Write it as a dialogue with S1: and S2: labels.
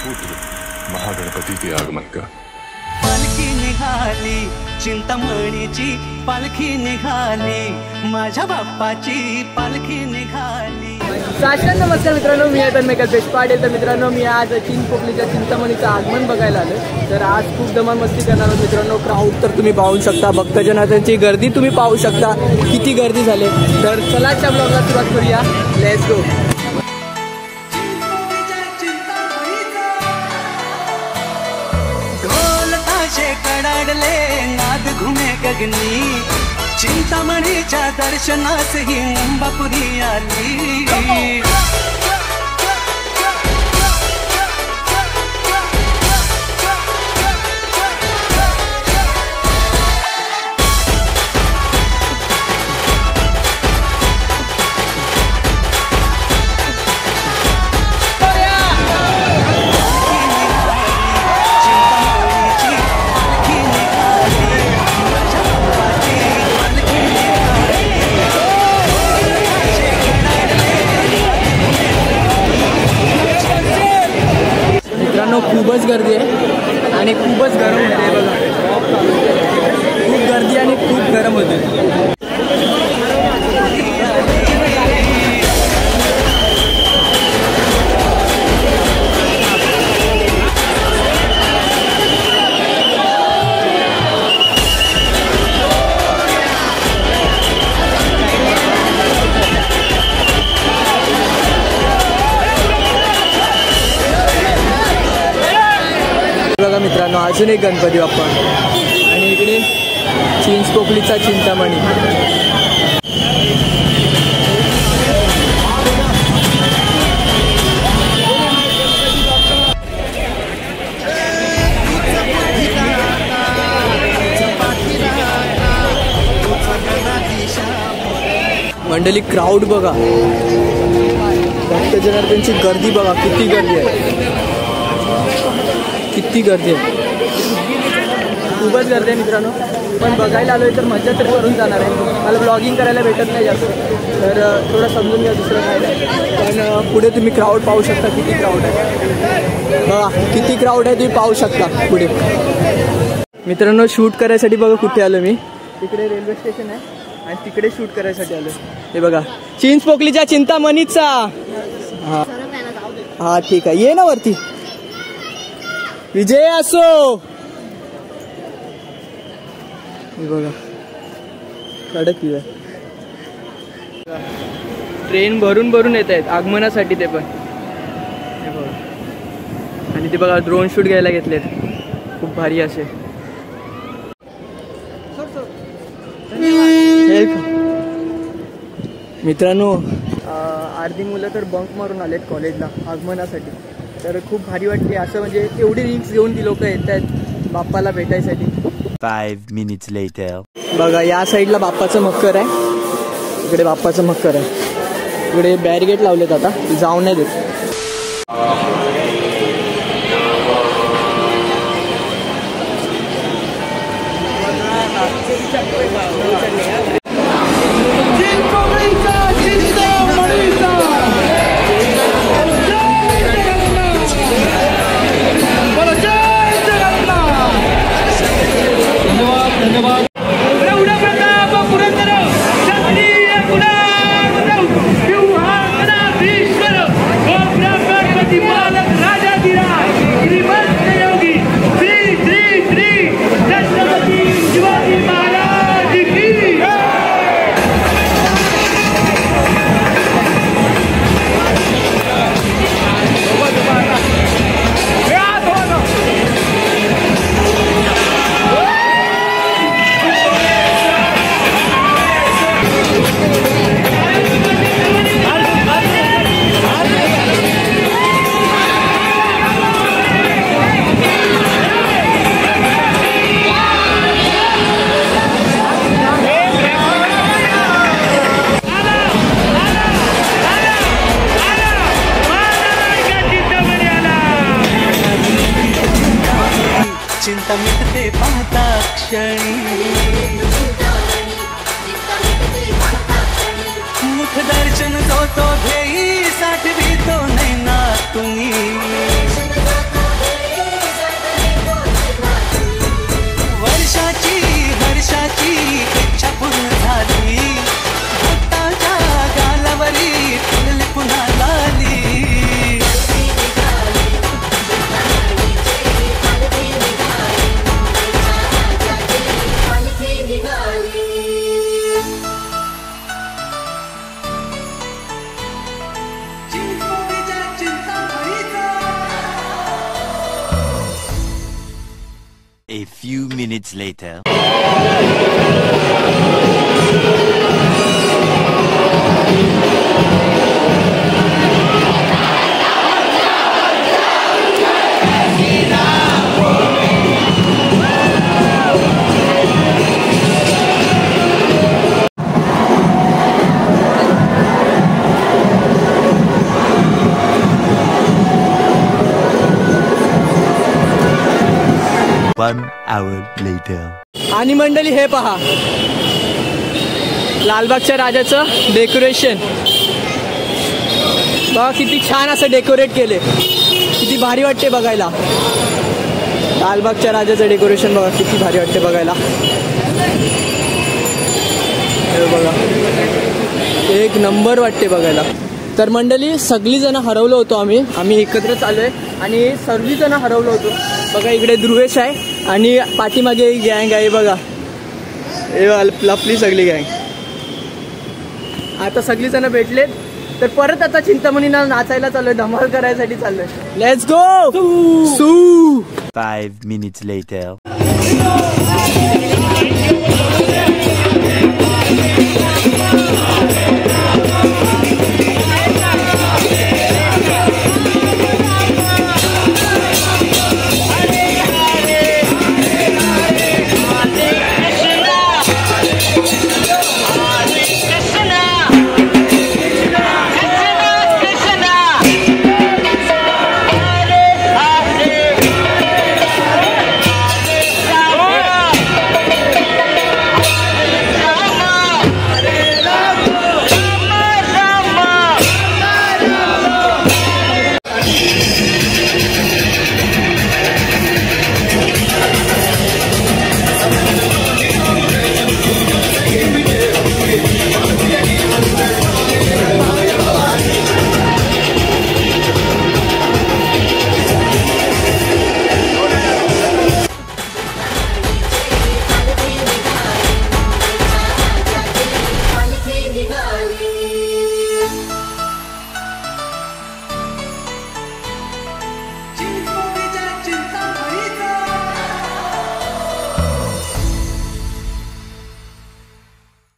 S1: पुत्र महागणपतीचे आगमन कर।
S2: पालखी निघाली चिंतामणीची, पालखी निघाली माझ्या बाप्पाची, पालखी निघाली।
S3: साष्टांग नमस्कार मित्रांनो, मी आहे तन्मय कल्पेश पाटील। तर मित्रांनो, मी आज चिंचपोकलीच्या चिंतामणीचं आगमन बघायला आलो। तर आज खूप धमाल मस्ती करणार आहोत मित्रांनो। क्राऊड तर तुम्ही पाहू शकता, भक्तजनांची गर्दी तुम्ही पाहू शकता, किती गर्दी झाली। तर चला आजच्या ब्लॉगला सुरुवात करूया, लेट्स गो।
S2: कडाडले नाद घुमे गगनी, चिंतामणीच्या दर्शनास ही मुंबापुरी आली।
S3: खूपच गर्दी आहे आणि खूपच गरम होते बघा, खूप गर्दी आणि खूप गरम होते। बघा मित्रांनो, अजून एक गणपती बाप्पा आणि इकडे चिंचपोकलीचा चिंतामणी। मंडळी क्राऊड बघा, भक्तजनांची गर्दी बघा, किती गर्दी आहे, किती गर्दी आहे, खूपच गर्दी आहे मित्रांनो। पण बघायला आलोय तर मजा तर करून जाणार आहे। मला ब्लॉगिंग करायला भेटत नाही जास्त, तर थोडं समजून घ्या, दुसरं काय नाही। पण पुढे तुम्ही क्राऊड पाहू शकता, किती क्राऊड आहे बघा, किती क्राऊड आहे तुम्ही पाहू शकता पुढे। मित्रांनो, शूट करायसाठी बघा कुठे आलो मी, तिकडे रेल्वे स्टेशन आहे आणि तिकडे शूट करायसाठी आलो। हे बघा, चिंचपोकलीच्या चिंतामणीचा। हा ठीक आहे, ये ना वरती, विजय असो। बघा कडक आहे, ट्रेन भरून भरून येत आहेत आगमनासाठी ते पण। हे बघा, आणि ते बघा ड्रोन शूट घ्यायला घेतलेत, खूप भारी असे। मित्रांनो, अर्धी मुलं तर बंक मारून आलेत कॉलेजला आगमनासाठी, तर खूप भारी वाटते असं, म्हणजे एवढी रिक्स घेऊन ती लोक येत आहेत बाप्पाला भेटायसाठी।
S4: 5 minutes later
S3: बघा, या साईडला बाप्पाचं मक्कर आहे, इकडे बाप्पाचं मक्कर आहे, इकडे बॅरिगेट लावलेत, आता जाऊन नाही देत।
S2: चिंता मिटते पाहता क्षणी, मुख दर्शन तो घेई साठवी तो नाही ना तुम्ही।
S4: A few minutes later. One hour later.
S3: आणि मंडळी हे पहा, लालबागच्या राजाचं डेकोरेशन बघा, किती छान असं डेकोरेट केले, किती भारी वाटते बघायला. लालबागच्या राजाचं डेकोरेशन बघा, किती भारी वाटते बघायला. हे बघा, एक नंबर वाटते बघायला. तर मंडळी सगळीजणं हरवलो होतो आम्ही एकत्र चाललोय आणि सर्वजणं हरवलो होतो बघा. इकडे ध्रुवेश आहे आणि पाठीमागे एक गँग आहे बघा, हे लपली सगळी गँग. आता सगळीजणं भेटलेत, तर परत आता चिंतामणीला नाचायला चाललोय, धमाल करायसाठी चाललोय. Let's go. सू
S4: 5 minutes later.